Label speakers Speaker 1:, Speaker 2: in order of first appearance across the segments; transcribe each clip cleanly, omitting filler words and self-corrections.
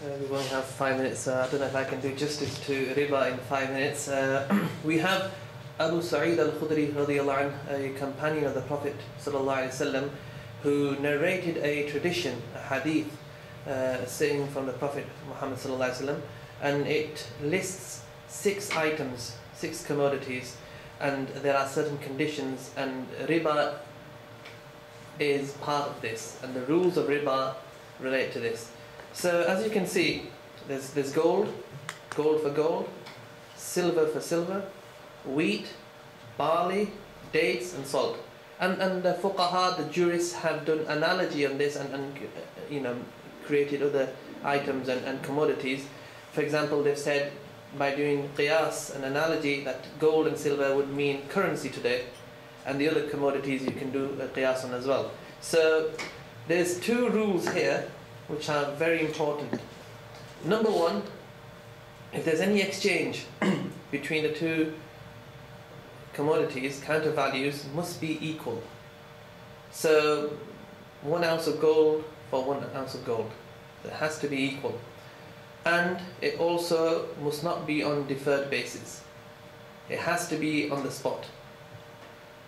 Speaker 1: We only have 5 minutes, so I don't know if I can do justice to Riba in 5 minutes. We have Abu Sa'id al-Khudri radiyallahu anhu, a companion of the Prophet sallallahu alaihi wasallam, who narrated a tradition, a hadith, saying from the Prophet Muhammad sallallahu alaihi wasallam, and it lists 6 items, 6 commodities, and there are certain conditions, and Riba is part of this, and the rules of Riba relate to this. So as you can see, there's gold for gold, silver for silver, wheat, barley, dates and salt. And the fuqaha, the jurists, have done analogy on this and created other items and commodities. For example, they've said by doing qiyas, an analogy, that gold and silver would mean currency today, and the other commodities you can do a qiyas on as well. So there's 2 rules here which are very important. Number 1, if there's any exchange between the 2 commodities, counter values must be equal. So 1 ounce of gold for 1 ounce of gold. It has to be equal. And it also must not be on deferred basis. It has to be on the spot.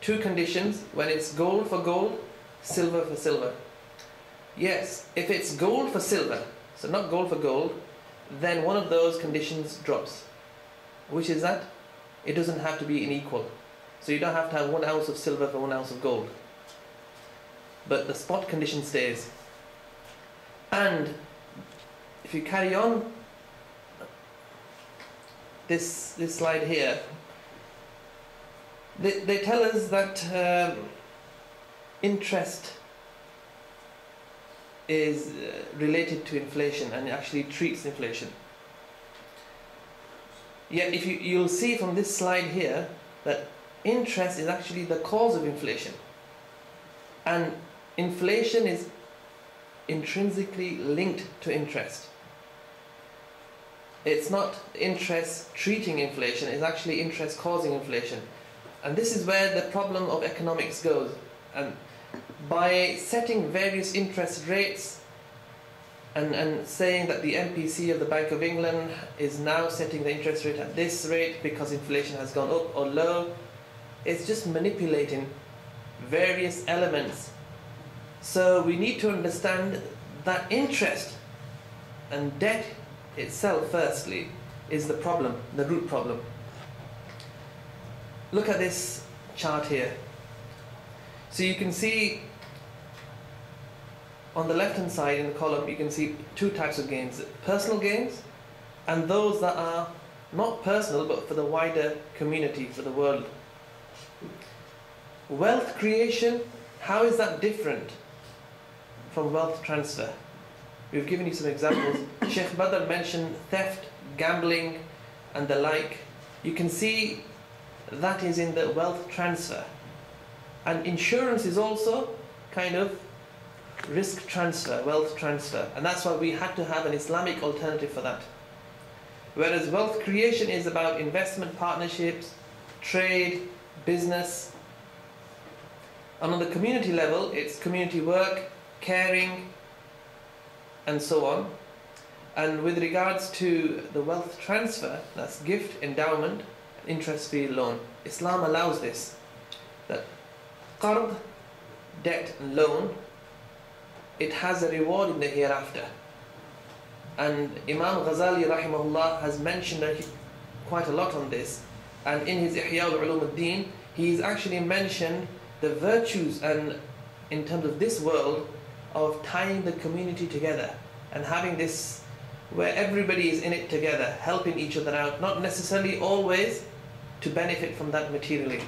Speaker 1: 2 conditions: when it's gold for gold, silver for silver. Yes, if it's gold for silver, so not gold for gold, then one of those conditions drops. Which is that? It doesn't have to be an equal. So you don't have to have 1 ounce of silver for 1 ounce of gold. But the spot condition stays. And if you carry on this slide here, they tell us that interest is related to inflation, and it actually treats inflation. Yet if you'll see from this slide here that interest is actually the cause of inflation, and inflation is intrinsically linked to interest. It's not interest treating inflation, it's actually interest causing inflation. And this is where the problem of economics goes. And by setting various interest rates and saying that the MPC of the Bank of England is now setting the interest rate at this rate because inflation has gone up or low, it's just manipulating various elements. So we need to understand that interest and debt itself, firstly, is the problem, the root problem. Look at this chart here. So you can see on the left hand side in the column, you can see 2 types of gains: personal gains and those that are not personal but for the wider community, for the world. Wealth creation, how is that different from wealth transfer? We've given you some examples. Sheikh Badr mentioned theft, gambling and the like. You can see that is in the wealth transfer. And insurance is also kind of risk transfer, wealth transfer. And that's why we had to have an Islamic alternative for that. Whereas wealth creation is about investment partnerships, trade, business. And on the community level, it's community work, caring, and so on. And with regards to the wealth transfer, that's gift, endowment, interest-free loan. Islam allows this. That qard, debt and loan, it has a reward in the hereafter. And Imam Ghazali rahimahullah has mentioned quite a lot on this. And in his Ihya al-Ulum al-Din, he's actually mentioned the virtues and in terms of this world of tying the community together and having this where everybody is in it together, helping each other out, not necessarily always to benefit from that materially.